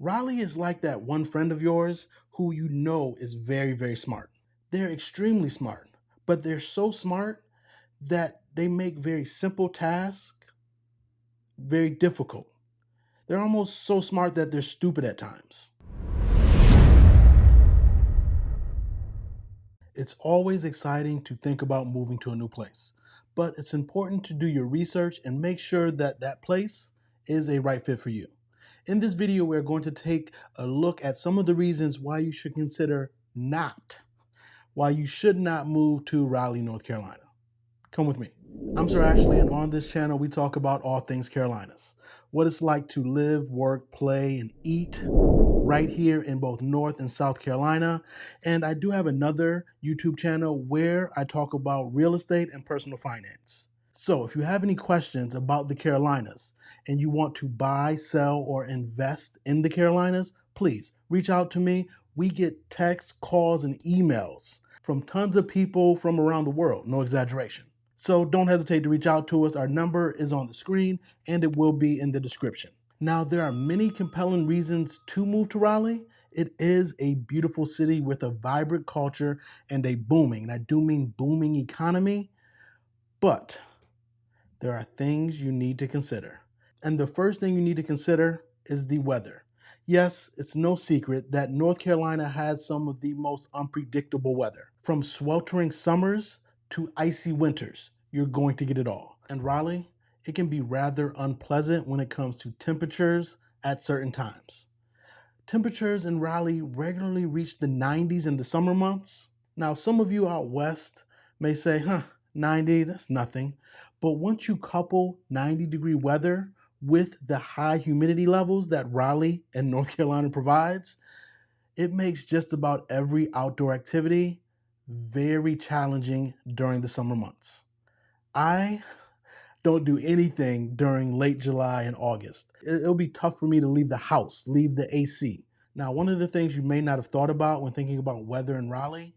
Raleigh is like that one friend of yours who you know is very, very smart. They're extremely smart, but they're so smart that they make very simple tasks very difficult. They're almost so smart that they're stupid at times. It's always exciting to think about moving to a new place, but it's important to do your research and make sure that that place is a right fit for you. In this video, we're going to take a look at some of the reasons why you should consider why you should not move to Raleigh, North Carolina. Come with me. I'm Sir Ashley, and on this channel, we talk about all things Carolinas. What it's like to live, work, play, and eat right here in both North and South Carolina. And I do have another YouTube channel where I talk about real estate and personal finance. So if you have any questions about the Carolinas and you want to buy, sell, or invest in the Carolinas, please reach out to me. We get texts, calls, and emails from tons of people from around the world, no exaggeration. So don't hesitate to reach out to us. Our number is on the screen and it will be in the description. Now, there are many compelling reasons to move to Raleigh. It is a beautiful city with a vibrant culture and a booming, and I do mean booming economy, but there are things you need to consider. And the first thing you need to consider is the weather. Yes, it's no secret that North Carolina has some of the most unpredictable weather. From sweltering summers to icy winters, you're going to get it all. And Raleigh, it can be rather unpleasant when it comes to temperatures at certain times. Temperatures in Raleigh regularly reach the 90s in the summer months. Now, some of you out west may say, 90, that's nothing. But once you couple 90-degree weather with the high humidity levels that Raleigh and North Carolina provides, it makes just about every outdoor activity very challenging during the summer months. I don't do anything during late July and August. It'll be tough for me to leave the house, leave the AC. Now, one of the things you may not have thought about when thinking about weather in Raleigh,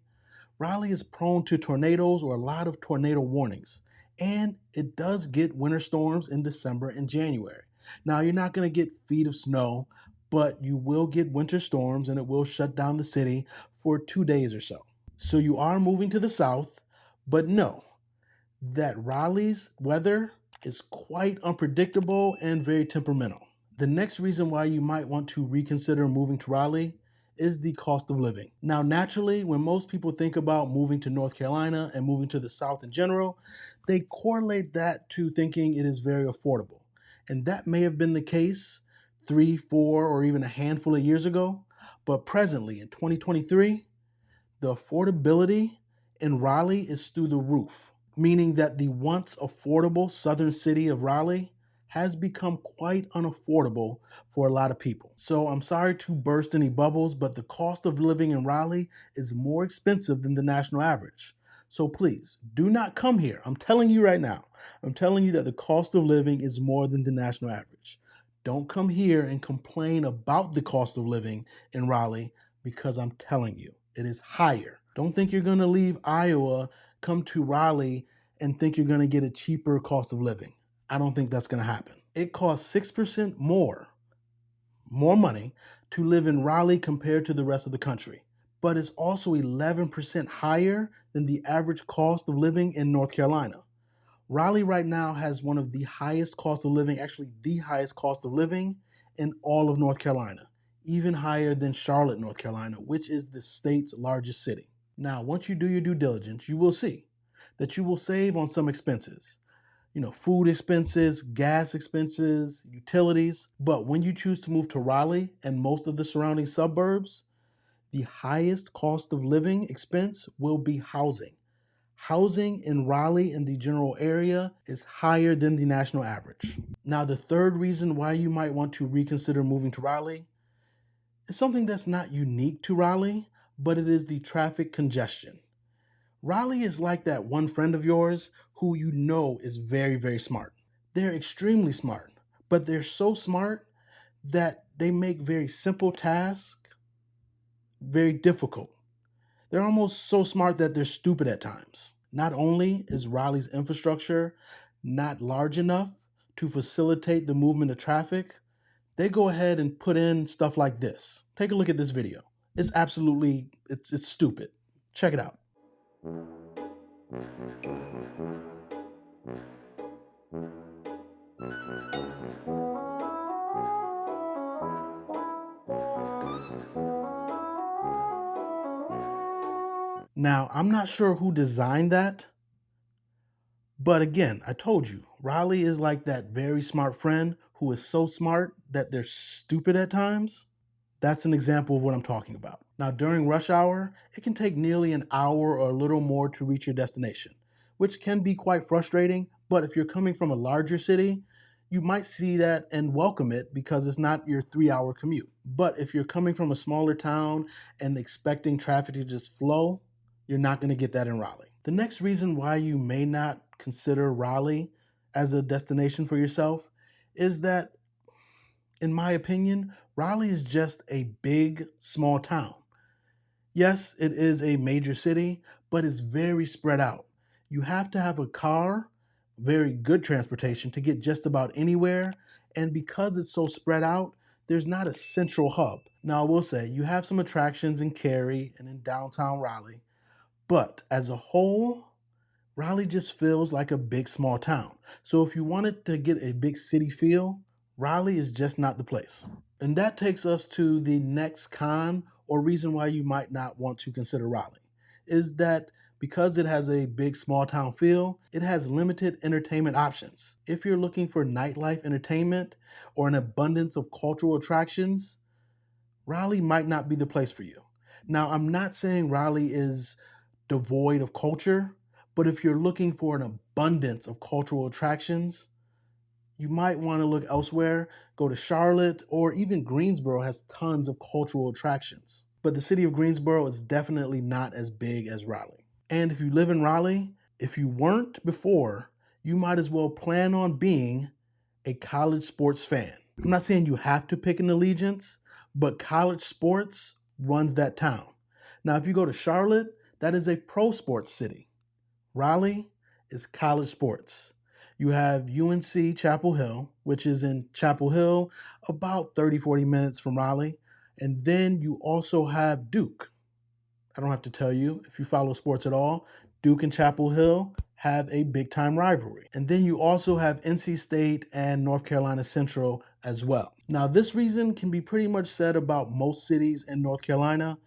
Raleigh is prone to tornadoes or a lot of tornado warnings. And it does get winter storms in December and January. Now, you're not going to get feet of snow, but you will get winter storms and it will shut down the city for 2 days or so. So you are moving to the south, but know that Raleigh's weather is quite unpredictable and very temperamental. The next reason why you might want to reconsider moving to Raleigh is the cost of living. Now, naturally, when most people think about moving to North Carolina and moving to the South in general, they correlate that to thinking it is very affordable. And that may have been the case 3, 4, or even a handful of years ago. But presently, in 2023, the affordability in Raleigh is through the roof, meaning that the once affordable southern city of Raleigh has become quite unaffordable for a lot of people. So I'm sorry to burst any bubbles, but the cost of living in Raleigh is more expensive than the national average. So please do not come here. I'm telling you right now, I'm telling you that the cost of living is more than the national average. Don't come here and complain about the cost of living in Raleigh because I'm telling you, it is higher. Don't think you're going to leave Iowa, come to Raleigh, and think you're going to get a cheaper cost of living. I don't think that's going to happen. It costs 6% more money to live in Raleigh compared to the rest of the country. But it's also 11% higher than the average cost of living in North Carolina. Raleigh right now has one of the highest cost of living, actually the highest cost of living in all of North Carolina, even higher than Charlotte, North Carolina, which is the state's largest city. Now, once you do your due diligence, you will see that you will save on some expenses. Food expenses, gas expenses, utilities. But when you choose to move to Raleigh and most of the surrounding suburbs, the highest cost of living expense will be housing. Housing in Raleigh and the general area is higher than the national average. Now, the third reason why you might want to reconsider moving to Raleigh is something that's not unique to Raleigh, but it is the traffic congestion. Raleigh is like that one friend of yours who you know is very, very smart. They're extremely smart, but they're so smart that they make very simple tasks very difficult. They're almost so smart that they're stupid at times. Not only is Raleigh's infrastructure not large enough to facilitate the movement of traffic, they go ahead and put in stuff like this. Take a look at this video. It's stupid. Check it out. Now, I'm not sure who designed that, but again, I told you, Raleigh is like that very smart friend who is so smart that they're stupid at times. That's an example of what I'm talking about. Now, during rush hour, it can take nearly an hour or a little more to reach your destination, which can be quite frustrating. But if you're coming from a larger city, you might see that and welcome it because it's not your 3-hour commute. But if you're coming from a smaller town and expecting traffic to just flow, you're not going to get that in Raleigh. The next reason why you may not consider Raleigh as a destination for yourself is that, in my opinion, Raleigh is just a big, small town. Yes, it is a major city, but it's very spread out. You have to have a car, very good transportation, to get just about anywhere. And because it's so spread out, there's not a central hub. Now, I will say, you have some attractions in Cary and in downtown Raleigh, but as a whole, Raleigh just feels like a big, small town. So if you wanted to get a big city feel, Raleigh is just not the place. And that takes us to the next con or reason why you might not want to consider Raleigh, is that because it has a big small town feel, it has limited entertainment options. If you're looking for nightlife entertainment or an abundance of cultural attractions, Raleigh might not be the place for you. Now, I'm not saying Raleigh is devoid of culture, but if you're looking for an abundance of cultural attractions, you might want to look elsewhere. Go to Charlotte, or even Greensboro has tons of cultural attractions. But the city of Greensboro is definitely not as big as Raleigh. And if you live in Raleigh, if you weren't before, you might as well plan on being a college sports fan. I'm not saying you have to pick an allegiance, but college sports runs that town. Now, if you go to Charlotte, that is a pro sports city. Raleigh is college sports. You have UNC Chapel Hill, which is in Chapel Hill, about 30-40 minutes from Raleigh. And then you also have Duke. I don't have to tell you, if you follow sports at all, Duke and Chapel Hill have a big time rivalry. And then you also have NC State and North Carolina Central as well. Now, this reason can be pretty much said about most cities in North Carolina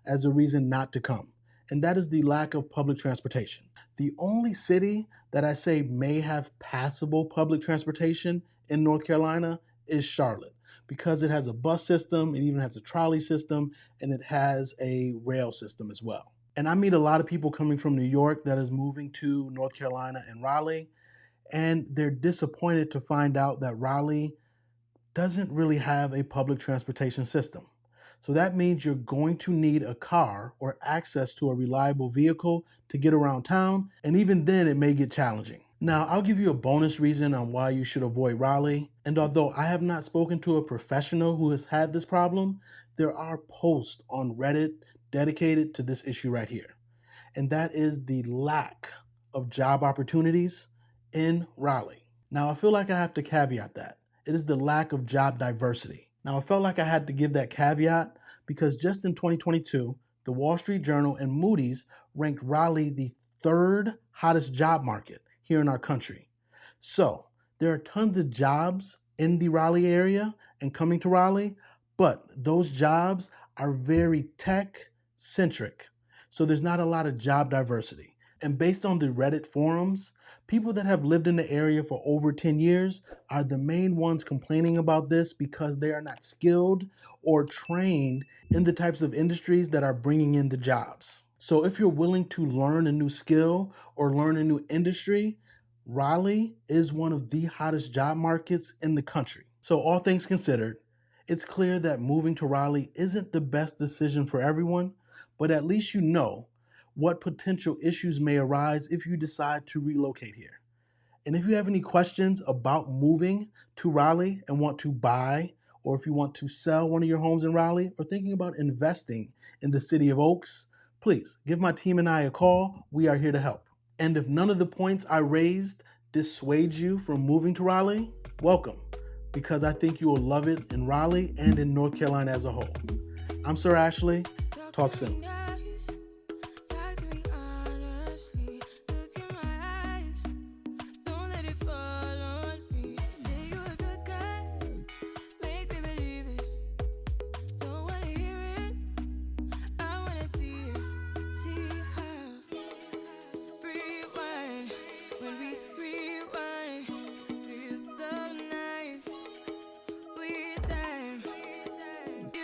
as a reason not to come, and that is the lack of public transportation. The only city that I say may have passable public transportation in North Carolina is Charlotte, because it has a bus system, it even has a trolley system, and it has a rail system as well. And I meet a lot of people coming from New York that is moving to North Carolina and Raleigh, and they're disappointed to find out that Raleigh doesn't really have a public transportation system. So that means you're going to need a car or access to a reliable vehicle to get around town, and even then it may get challenging. Now, I'll give you a bonus reason on why you should avoid Raleigh, and although I have not spoken to a professional who has had this problem, there are posts on Reddit dedicated to this issue right here, and that is the lack of job opportunities in Raleigh. Now, I feel like I have to caveat that. It is the lack of job diversity. Now, I felt like I had to give that caveat because just in 2022, the Wall Street Journal and Moody's ranked Raleigh the third hottest job market here in our country. So there are tons of jobs in the Raleigh area and coming to Raleigh, but those jobs are very tech-centric. So there's not a lot of job diversity. And based on the Reddit forums, people that have lived in the area for over 10 years are the main ones complaining about this because they are not skilled or trained in the types of industries that are bringing in the jobs. So if you're willing to learn a new skill or learn a new industry, Raleigh is one of the hottest job markets in the country. So all things considered, it's clear that moving to Raleigh isn't the best decision for everyone, but at least you know what potential issues may arise if you decide to relocate here. And if you have any questions about moving to Raleigh and want to buy, or if you want to sell one of your homes in Raleigh, or thinking about investing in the city of Oaks, please give my team and I a call. We are here to help. And if none of the points I raised dissuade you from moving to Raleigh, welcome. because I think you will love it in Raleigh and in North Carolina as a whole. I'm Sir Ashley. Talk soon.